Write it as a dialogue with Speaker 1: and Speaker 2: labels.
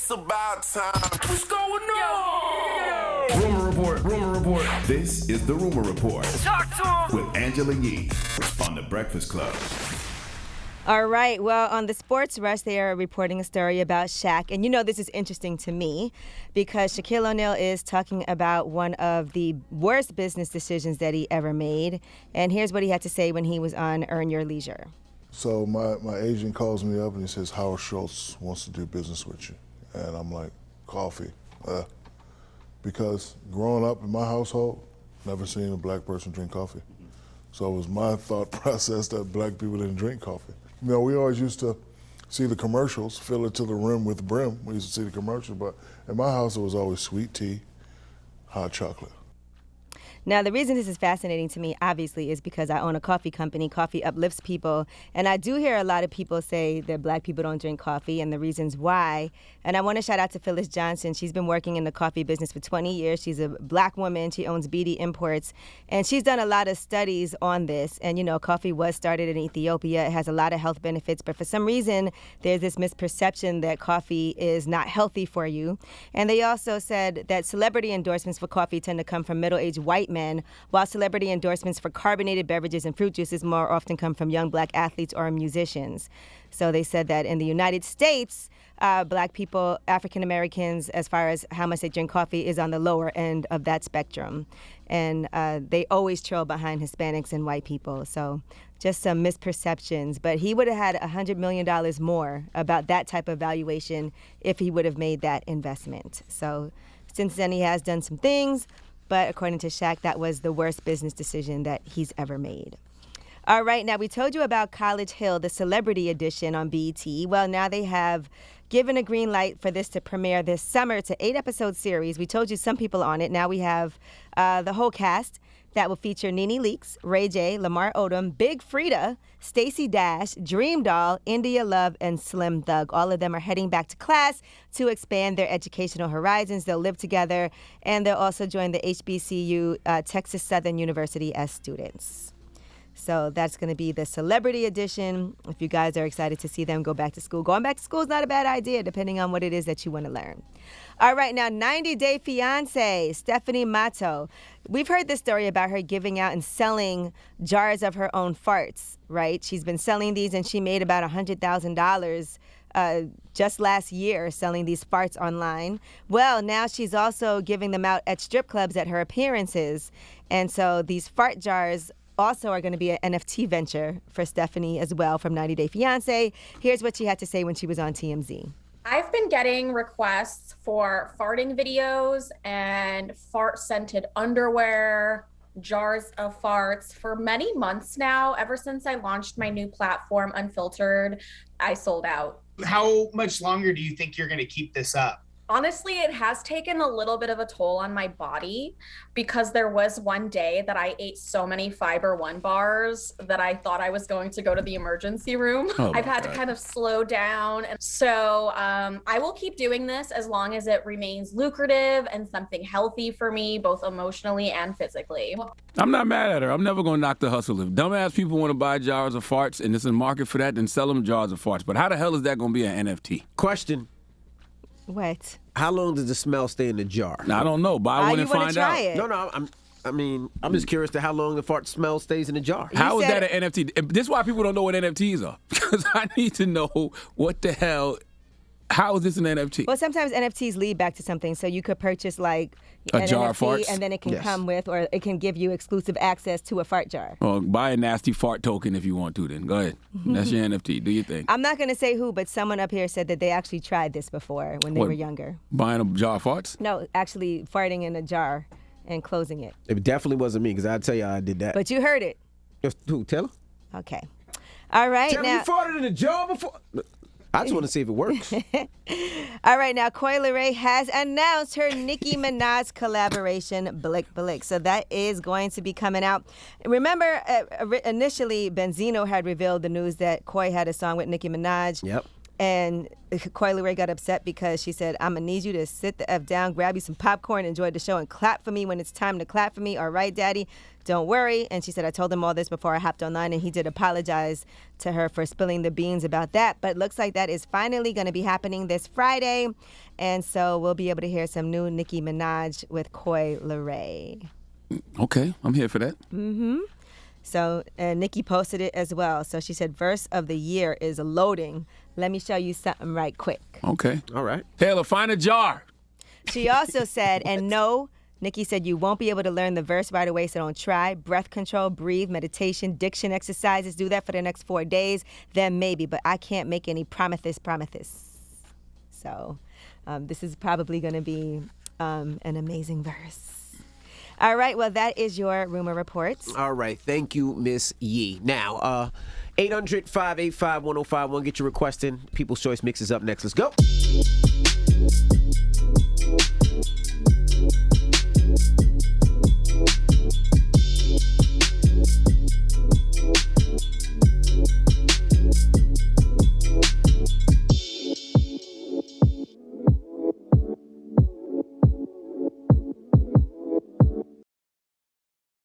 Speaker 1: It's about time. What's going on?
Speaker 2: Rumor Report, Rumor Report. This is the Rumor Report.
Speaker 1: Talk to him.
Speaker 2: With Angela Yee on The Breakfast Club.
Speaker 3: All right. Well, on the Sports Rush, they are reporting a story about Shaq. And you know this is interesting to me because Shaquille O'Neal is talking about one of the worst business decisions that he ever made. And here's what he had to say when he was on Earn Your Leisure.
Speaker 4: So my agent calls me up and he says, Howard Schultz wants to do business with you. And I'm like, coffee. Because growing up in my household, never seen a black person drink coffee. So it was my thought process that black people didn't drink coffee. You know, we always used to see the commercials, fill it to the rim with brim. We used to see the commercials, but in my house it was always sweet tea, hot chocolate.
Speaker 3: Now, the reason this is fascinating to me, obviously, is because I own a coffee company. Coffee uplifts people. And I do hear a lot of people say that black people don't drink coffee and the reasons why. And I want to shout out to Phyllis Johnson. She's been working in the coffee business for 20 years. She's a black woman. She owns BD Imports. And she's done a lot of studies on this. And, you know, coffee was started in Ethiopia. It has a lot of health benefits. But for some reason, there's this misperception that coffee is not healthy for you. And they also said that celebrity endorsements for coffee tend to come from middle-aged white men, while celebrity endorsements for carbonated beverages and fruit juices more often come from young black athletes or musicians. So they said that in the United States, black people, African Americans, as far as how much they drink coffee, is on the lower end of that spectrum. And they always trail behind Hispanics and white people. So just some misperceptions. But he would have had $100 million more about that type of valuation if he would have made that investment. So since then, he has done some things. But according to Shaq, that was the worst business decision that he's ever made. All right, now we told you about College Hill, the celebrity edition on BET. Well, now they have given a green light for this to premiere this summer. It's an 8-episode series. We told you some people on it. Now we have the whole cast that will feature Nene Leakes, Ray J, Lamar Odom, Big Frida, Stacey Dash, Dream Doll, India Love, and Slim Thug. All of them are heading back to class to expand their educational horizons. They'll live together, and they'll also join the HBCU, Texas Southern University, as students. So that's going to be the celebrity edition. If you guys are excited to see them go back to school. Going back to school is not a bad idea, depending on what it is that you want to learn. All right, now 90 Day Fiancé, Stephanie Matto. We've heard this story about her giving out and selling jars of her own farts, right? She's been selling these, and she made about $100,000 just last year selling these farts online. Well, now she's also giving them out at strip clubs at her appearances. And so these fart jars also are going to be an NFT venture for Stephanie as well from 90 Day Fiancé. Here's what she had to say when she was on TMZ.
Speaker 5: I've been getting requests for farting videos and fart-scented underwear, jars of farts for many months now. Ever since I launched my new platform, Unfiltered, I sold out.
Speaker 6: How much longer do you think you're going to keep this up?
Speaker 5: Honestly, it has taken a little bit of a toll on my body because there was one day that I ate so many Fiber One bars that I thought I was going to go to the emergency room. I've had to kind of slow down. And so I will keep doing this as long as it remains lucrative and something healthy for me, both emotionally and physically.
Speaker 7: I'm not mad at her. I'm never going to knock the hustle. If dumbass people want to buy jars of farts and there's a market for that, then sell them jars of farts. But how the hell is that going to be an NFT?
Speaker 8: Question.
Speaker 3: What?
Speaker 8: How long does the smell stay in the jar?
Speaker 7: I don't know. Buy one and find out.
Speaker 3: It.
Speaker 8: No, I'm just curious to how long the fart smell stays in the jar.
Speaker 7: How is that an NFT? This is why people don't know what NFTs are. Because I need to know what the hell. How is this an NFT?
Speaker 3: Well, sometimes NFTs lead back to something. So you could purchase like
Speaker 7: a jar of farts,
Speaker 3: and then it can come with, or it can give you exclusive access to a fart jar.
Speaker 7: Or buy a nasty fart token if you want to. Then go ahead. That's your NFT. Do your thing.
Speaker 3: I'm not going to say who, but someone up here said that they actually tried this before when they were younger.
Speaker 7: Buying a jar of farts?
Speaker 3: No, actually farting in a jar and closing it.
Speaker 8: It definitely wasn't me, because I'll tell you I did that.
Speaker 3: But you heard it.
Speaker 8: Who? Taylor?
Speaker 3: Okay. All right.
Speaker 8: Taylor,
Speaker 3: now,
Speaker 8: you farted in a jar before? I just want to see if it works.
Speaker 3: All right, now Coi Leray has announced her Nicki Minaj collaboration, Blick Blick. So that is going to be coming out. Remember, initially, Benzino had revealed the news that Coi had a song with Nicki Minaj.
Speaker 8: Yep.
Speaker 3: And Coi Leray got upset because she said, I'm going to need you to sit the F down, grab you some popcorn, enjoy the show, and clap for me when it's time to clap for me. All right, Daddy, don't worry. And she said, I told him all this before I hopped online, and he did apologize to her for spilling the beans about that. But it looks like that is finally going to be happening this Friday. And so we'll be able to hear some new Nicki Minaj with Coi Leray.
Speaker 7: Okay, I'm here for that.
Speaker 3: Mm-hmm. So, and Nicki posted it as well. So she said, verse of the year is loading. Let me show you something right quick.
Speaker 7: Okay.
Speaker 8: All right.
Speaker 7: Taylor, find a jar.
Speaker 3: She also said, and no, Nicki said, you won't be able to learn the verse right away, so don't try. Breath control, breathe, meditation, diction exercises. Do that for the next 4 days. Then maybe, but I can't make any promises. So this is probably going to be an amazing verse. All right, well, that is your rumor report.
Speaker 8: All right, thank you, Miss Yee. Now, 800-585-1051. Get your request in. People's Choice Mix is up next. Let's go.